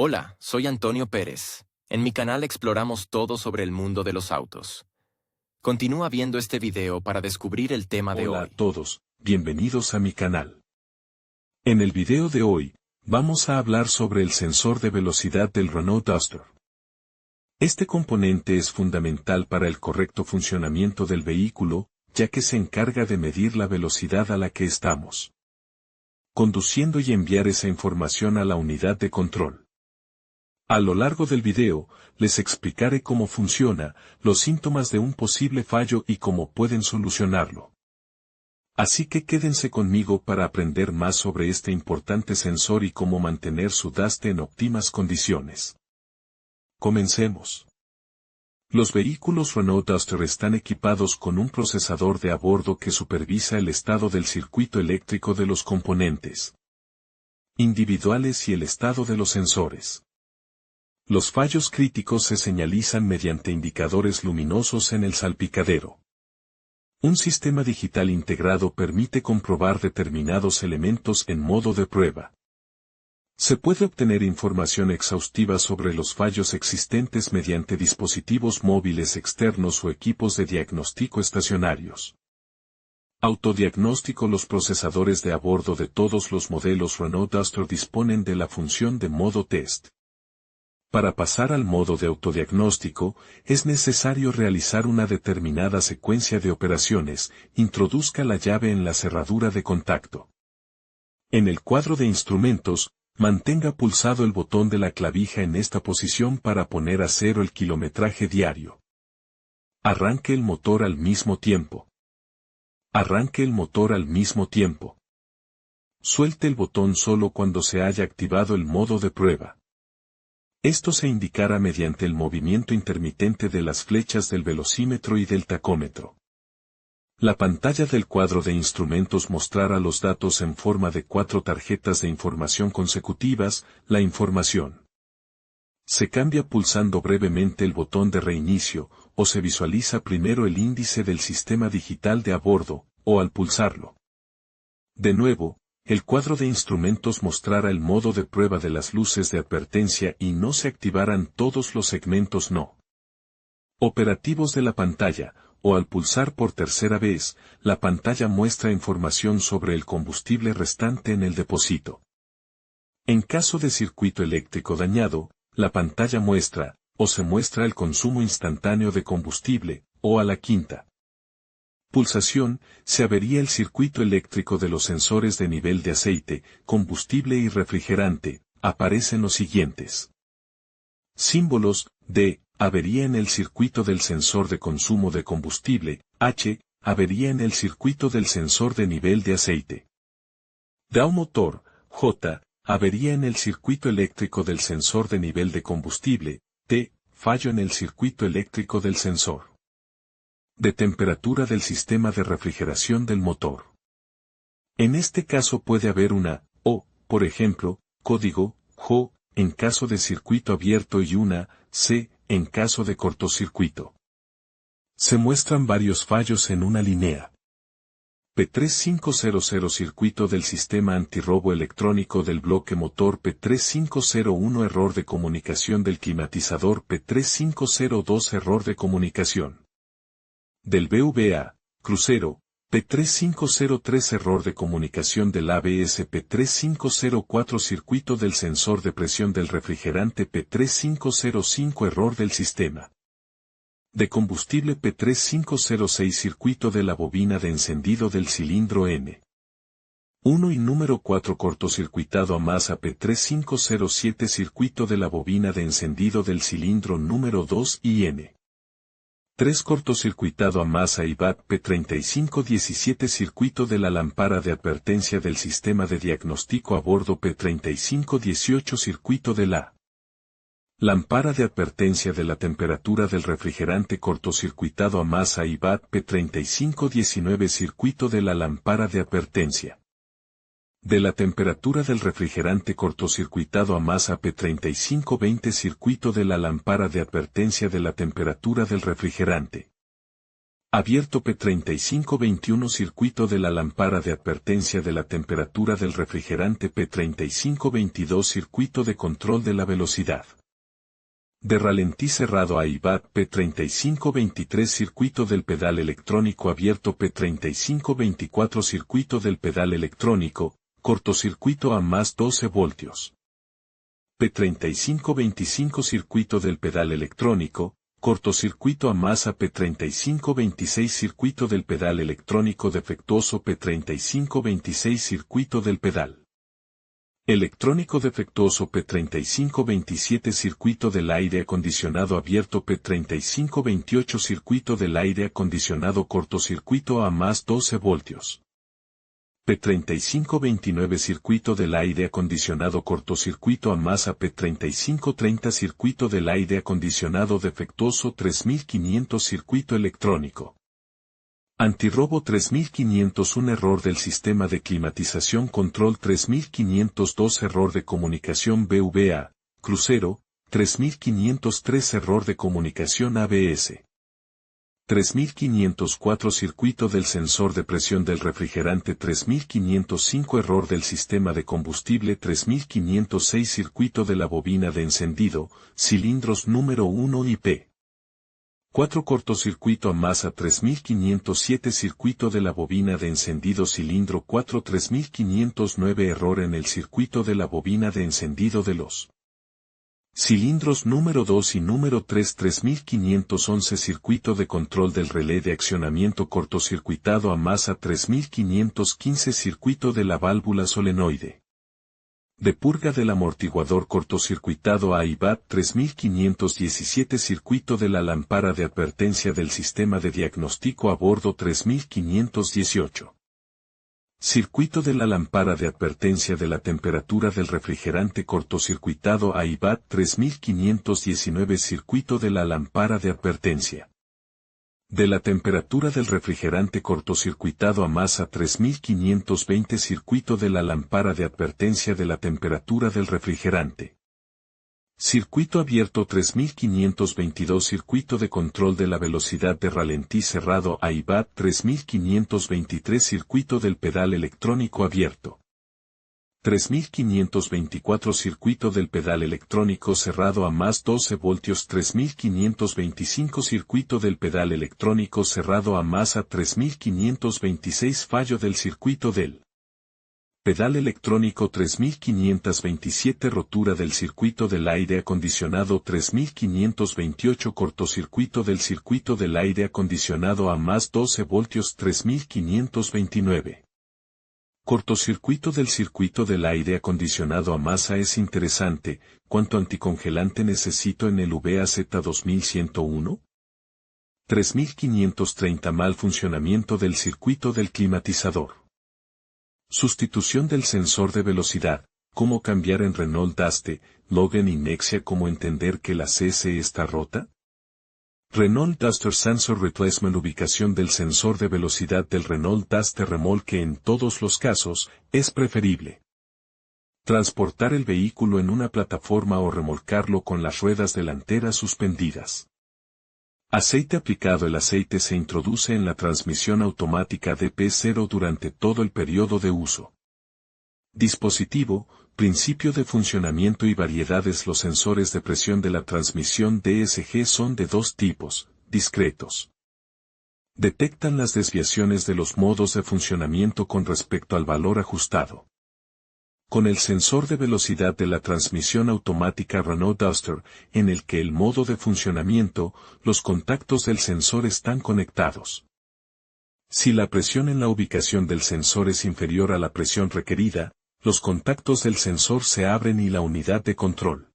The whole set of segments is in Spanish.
Hola, soy Antonio Pérez. En mi canal exploramos todo sobre el mundo de los autos. Continúa viendo este video para descubrir el tema de Hola a hoy. todos, bienvenidos a mi canal. En el video de hoy, vamos a hablar sobre el sensor de velocidad del Renault Duster. Este componente es fundamental para el correcto funcionamiento del vehículo, ya que se encarga de medir la velocidad a la que estamos conduciendo y enviar esa información a la unidad de control. A lo largo del video, les explicaré cómo funciona, los síntomas de un posible fallo y cómo pueden solucionarlo. Así que quédense conmigo para aprender más sobre este importante sensor y cómo mantener su Duster en óptimas condiciones. Comencemos. Los vehículos Renault Duster están equipados con un procesador de a bordo que supervisa el estado del circuito eléctrico de los componentes individuales y el estado de los sensores. Los fallos críticos se señalizan mediante indicadores luminosos en el salpicadero. Un sistema digital integrado permite comprobar determinados elementos en modo de prueba. Se puede obtener información exhaustiva sobre los fallos existentes mediante dispositivos móviles externos o equipos de diagnóstico estacionarios. Autodiagnóstico. Los procesadores de a bordo de todos los modelos Renault Duster disponen de la función de modo test. Para pasar al modo de autodiagnóstico, es necesario realizar una determinada secuencia de operaciones. Introduzca la llave en la cerradura de contacto. En el cuadro de instrumentos, mantenga pulsado el botón de la clavija en esta posición para poner a cero el kilometraje diario. Arranque el motor al mismo tiempo. Arranque el motor al mismo tiempo. Suelte el botón solo cuando se haya activado el modo de prueba. Esto se indicará mediante el movimiento intermitente de las flechas del velocímetro y del tacómetro. La pantalla del cuadro de instrumentos mostrará los datos en forma de 4 tarjetas de información consecutivas. La información se cambia pulsando brevemente el botón de reinicio, o se visualiza primero el índice del sistema digital de a bordo, o al pulsarlo. De nuevo, el cuadro de instrumentos mostrará el modo de prueba de las luces de advertencia y no se activarán todos los segmentos no operativos de la pantalla, o al pulsar por tercera vez, la pantalla muestra información sobre el combustible restante en el depósito. En caso de circuito eléctrico dañado, la pantalla muestra, o se muestra el consumo instantáneo de combustible, o a la quinta pulsación, se avería el circuito eléctrico de los sensores de nivel de aceite, combustible y refrigerante. Aparecen los siguientes símbolos: D, avería en el circuito del sensor de consumo de combustible; H, avería en el circuito del sensor de nivel de aceite. Down motor; J, avería en el circuito eléctrico del sensor de nivel de combustible; T, fallo en el circuito eléctrico del sensor de temperatura del sistema de refrigeración del motor. En este caso puede haber una O, por ejemplo, código JO, en caso de circuito abierto, y una C, en caso de cortocircuito. Se muestran varios fallos en una línea. P3500 circuito del sistema antirrobo electrónico del bloque motor; P3501 error de comunicación del climatizador; P3502 error de comunicación del VVA, crucero; P3503 error de comunicación del ABS; P3504 circuito del sensor de presión del refrigerante; P3505 error del sistema de combustible; P3506 circuito de la bobina de encendido del cilindro N1 y número 4 cortocircuitado a masa; P3507 circuito de la bobina de encendido del cilindro número 2 y N3 cortocircuitado a masa y VAT; P3517 circuito de la lámpara de advertencia del sistema de diagnóstico a bordo; P3518 circuito de la lámpara de advertencia de la temperatura del refrigerante cortocircuitado a masa y VAT; P3519 circuito de la lámpara de advertencia de la temperatura del refrigerante cortocircuitado a masa; P3520 circuito de la lámpara de advertencia de la temperatura del refrigerante. Abierto P3521 circuito de la lámpara de advertencia de la temperatura del refrigerante P3522 circuito de control de la velocidad. De ralentí cerrado AIBAT P3523 circuito del pedal electrónico abierto P3524 circuito del pedal electrónico, cortocircuito a más 12 voltios. P3525 circuito del pedal electrónico, cortocircuito a masa P3526 circuito del pedal electrónico defectuoso P3526 circuito del pedal electrónico defectuoso P3527 circuito del aire acondicionado abierto P3528 circuito del aire acondicionado cortocircuito a más 12 voltios. P3529 circuito del aire acondicionado cortocircuito a masa P3530 circuito del aire acondicionado defectuoso 3500 circuito electrónico. Antirrobo 3501 error del sistema de climatización control 3502 error de comunicación VVA, crucero, 3503 error de comunicación ABS. 3504 circuito del sensor de presión del refrigerante 3505 error del sistema de combustible 3506 circuito de la bobina de encendido, cilindros número 1 y P. 4 cortocircuito a masa 3507 circuito de la bobina de encendido cilindro 4 3509 error en el circuito de la bobina de encendido de los cilindros número 2 y número 3 3511 circuito de control del relé de accionamiento cortocircuitado a masa 3515 circuito de la válvula solenoide de purga del amortiguador cortocircuitado a IBAT 3517 circuito de la lámpara de advertencia del sistema de diagnóstico a bordo 3518. Circuito de la lámpara de advertencia de la temperatura del refrigerante cortocircuitado a IBAT 3519 circuito de la lámpara de advertencia de la temperatura del refrigerante cortocircuitado a masa 3520 circuito de la lámpara de advertencia de la temperatura del refrigerante. Circuito abierto 3522 circuito de control de la velocidad de ralentí cerrado a IBAT 3523 circuito del pedal electrónico abierto. 3524 circuito del pedal electrónico cerrado a más 12 voltios 3525 circuito del pedal electrónico cerrado a masa 3526 fallo del circuito del pedal electrónico 3527 rotura del circuito del aire acondicionado 3528 cortocircuito del circuito del aire acondicionado a más 12 voltios 3529. Cortocircuito del circuito del aire acondicionado a masa es interesante. ¿Cuánto anticongelante necesito en el VAZ 2101? 3530 mal funcionamiento del circuito del climatizador. Sustitución del sensor de velocidad. ¿Cómo cambiar en Renault Daste, Logan y Nexia? ¿Cómo entender que la CC está rota? Renault Duster Sensor Replacement. Ubicación del sensor de velocidad del Renault Duster remolque. En todos los casos, es preferible transportar el vehículo en una plataforma o remolcarlo con las ruedas delanteras suspendidas. Aceite aplicado. El aceite se introduce en la transmisión automática DP0 durante todo el periodo de uso. Dispositivo, principio de funcionamiento y variedades. Los sensores de presión de la transmisión DSG son de dos tipos, discretos. Detectan las desviaciones de los modos de funcionamiento con respecto al valor ajustado. Con el sensor de velocidad de la transmisión automática Renault Duster, en el que el modo de funcionamiento, los contactos del sensor están conectados. Si la presión en la ubicación del sensor es inferior a la presión requerida, los contactos del sensor se abren y la unidad de control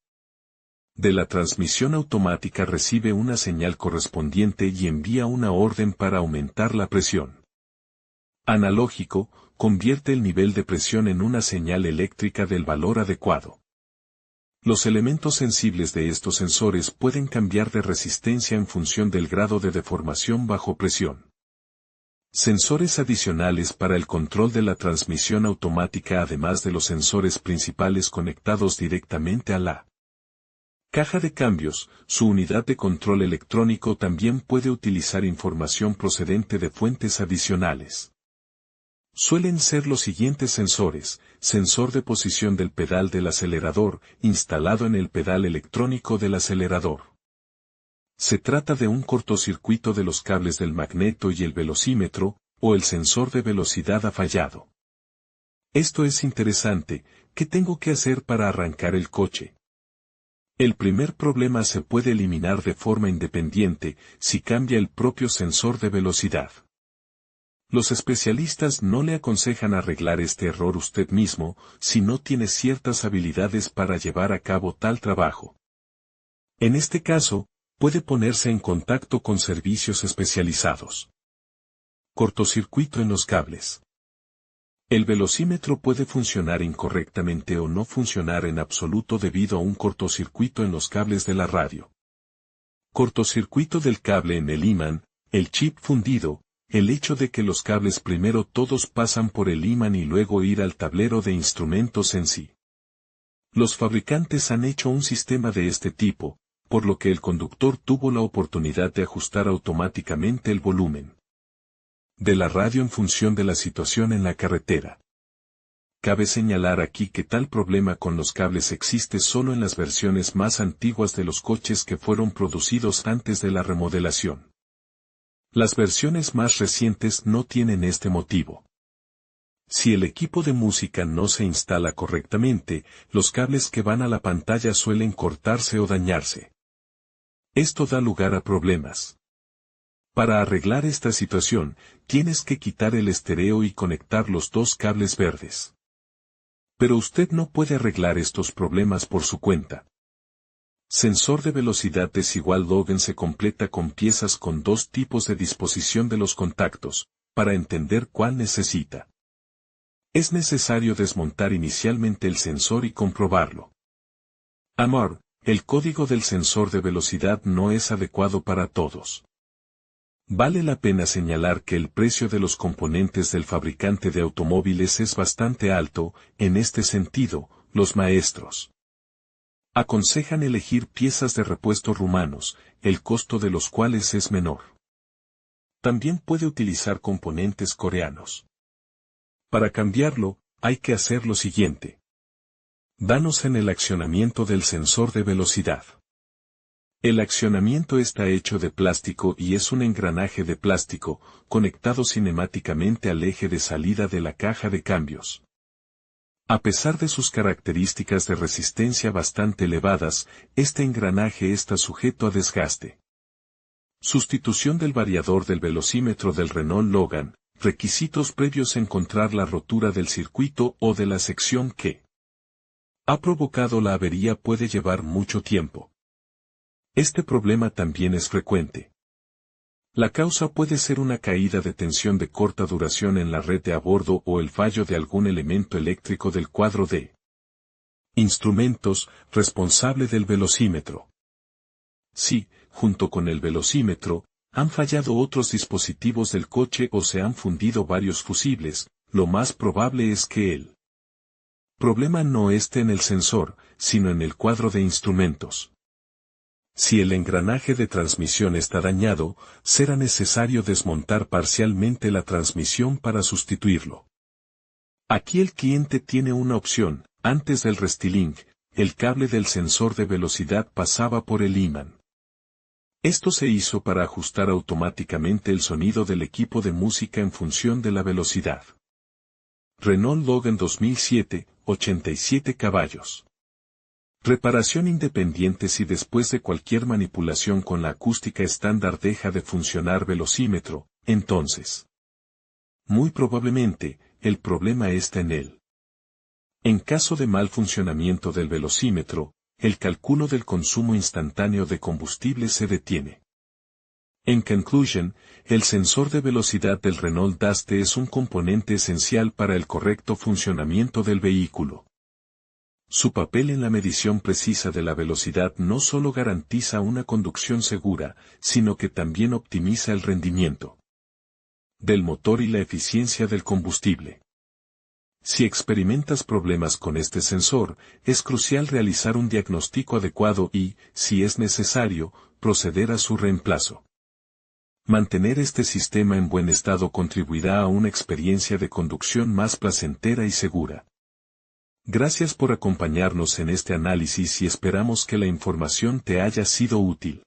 de la transmisión automática recibe una señal correspondiente y envía una orden para aumentar la presión. Analógico, convierte el nivel de presión en una señal eléctrica del valor adecuado. Los elementos sensibles de estos sensores pueden cambiar de resistencia en función del grado de deformación bajo presión. Sensores adicionales para el control de la transmisión automática. Además de los sensores principales conectados directamente a la Caja de cambios, su unidad de control electrónico también puede utilizar información procedente de fuentes adicionales. Suelen ser los siguientes sensores: sensor de posición del pedal del acelerador, instalado en el pedal electrónico del acelerador. Se trata de un cortocircuito de los cables del magneto y el velocímetro, o el sensor de velocidad ha fallado. Esto es interesante. ¿Qué tengo que hacer para arrancar el coche? El primer problema se puede eliminar de forma independiente si cambia el propio sensor de velocidad. Los especialistas no le aconsejan arreglar este error usted mismo si no tiene ciertas habilidades para llevar a cabo tal trabajo. En este caso, puede ponerse en contacto con servicios especializados. Cortocircuito en los cables. El velocímetro puede funcionar incorrectamente o no funcionar en absoluto debido a un cortocircuito en los cables de la radio. Cortocircuito del cable en el imán, el chip fundido, el hecho de que los cables primero todos pasan por el imán y luego ir al tablero de instrumentos en sí. Los fabricantes han hecho un sistema de este tipo, por lo que el conductor tuvo la oportunidad de ajustar automáticamente el volumen de la radio en función de la situación en la carretera. Cabe señalar aquí que tal problema con los cables existe solo en las versiones más antiguas de los coches que fueron producidos antes de la remodelación. Las versiones más recientes no tienen este motivo. Si el equipo de música no se instala correctamente, los cables que van a la pantalla suelen cortarse o dañarse. Esto da lugar a problemas. Para arreglar esta situación, tienes que quitar el estereo y conectar los dos cables verdes. Pero usted no puede arreglar estos problemas por su cuenta. Sensor de velocidad desigual Logan se completa con piezas con dos tipos de disposición de los contactos, para entender cuál necesita. Es necesario desmontar inicialmente el sensor y comprobarlo. Amor, el código del sensor de velocidad no es adecuado para todos. Vale la pena señalar que el precio de los componentes del fabricante de automóviles es bastante alto. En este sentido, los maestros aconsejan elegir piezas de repuesto rumanos, el costo de los cuales es menor. También puede utilizar componentes coreanos. Para cambiarlo, hay que hacer lo siguiente. Danos en el accionamiento del sensor de velocidad. El accionamiento está hecho de plástico y es un engranaje de plástico, conectado cinemáticamente al eje de salida de la caja de cambios. A pesar de sus características de resistencia bastante elevadas, este engranaje está sujeto a desgaste. Sustitución del variador del velocímetro del Renault Logan. Requisitos previos: encontrar la rotura del circuito o de la sección que ha provocado la avería puede llevar mucho tiempo. Este problema también es frecuente. La causa puede ser una caída de tensión de corta duración en la red de a bordo o el fallo de algún elemento eléctrico del cuadro de instrumentos, responsable del velocímetro. Si, junto con el velocímetro, han fallado otros dispositivos del coche o se han fundido varios fusibles, lo más probable es que el problema no esté en el sensor, sino en el cuadro de instrumentos. Si el engranaje de transmisión está dañado, será necesario desmontar parcialmente la transmisión para sustituirlo. Aquí el cliente tiene una opción. Antes del restyling, el cable del sensor de velocidad pasaba por el imán. Esto se hizo para ajustar automáticamente el sonido del equipo de música en función de la velocidad. Renault Logan 2007, 87 caballos. Reparación independiente. Si después de cualquier manipulación con la acústica estándar deja de funcionar velocímetro, entonces, muy probablemente, el problema está en él. En caso de mal funcionamiento del velocímetro, el cálculo del consumo instantáneo de combustible se detiene. En conclusión, el sensor de velocidad del Renault Duster es un componente esencial para el correcto funcionamiento del vehículo. Su papel en la medición precisa de la velocidad no solo garantiza una conducción segura, sino que también optimiza el rendimiento del motor y la eficiencia del combustible. Si experimentas problemas con este sensor, es crucial realizar un diagnóstico adecuado y, si es necesario, proceder a su reemplazo. Mantener este sistema en buen estado contribuirá a una experiencia de conducción más placentera y segura. Gracias por acompañarnos en este análisis y esperamos que la información te haya sido útil.